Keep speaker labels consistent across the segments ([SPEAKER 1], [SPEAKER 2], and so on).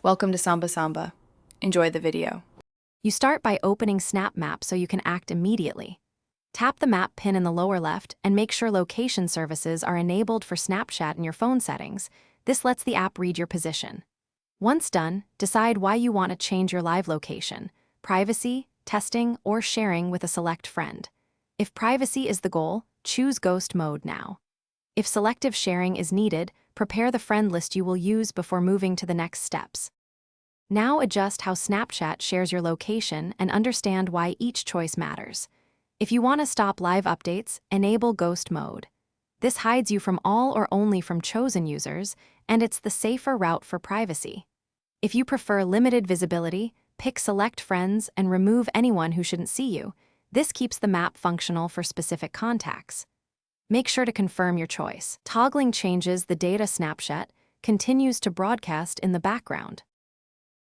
[SPEAKER 1] Welcome to Samba Samba. Enjoy the video.
[SPEAKER 2] You start by opening Snap Map so you can act immediately. Tap the map pin in the lower left and make sure location services are enabled for Snapchat in your phone settings. This lets the app read your position. Once done, decide why you want to change your live location: privacy, testing, or sharing with a select friend. If privacy is the goal, choose ghost mode now. If selective sharing is needed, prepare the friend list you will use before moving to the next steps. Now adjust how Snapchat shares your location and understand why each choice matters. If you want to stop live updates, enable ghost mode. This hides you from all or only from chosen users, and it's the safer route for privacy. If you prefer limited visibility, pick select friends and remove anyone who shouldn't see you. This keeps the map functional for specific contacts. Make sure to confirm your choice. Toggling changes the data Snapchat continues to broadcast in the background.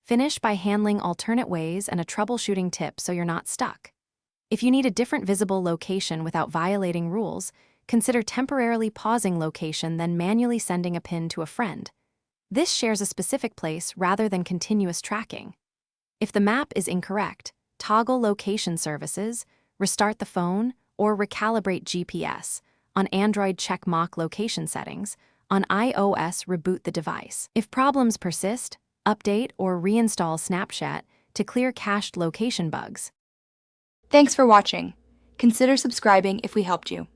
[SPEAKER 2] Finish by handling alternate ways and a troubleshooting tip so you're not stuck. If you need a different visible location without violating rules, consider temporarily pausing location then manually sending a pin to a friend. This shares a specific place rather than continuous tracking. If the map is incorrect, toggle location services, restart the phone, or recalibrate GPS. On Android, check mock location settings. On iOS, reboot the device. If problems persist, update or reinstall Snapchat to clear cached location bugs.
[SPEAKER 3] Thanks for watching. Consider subscribing if we helped you.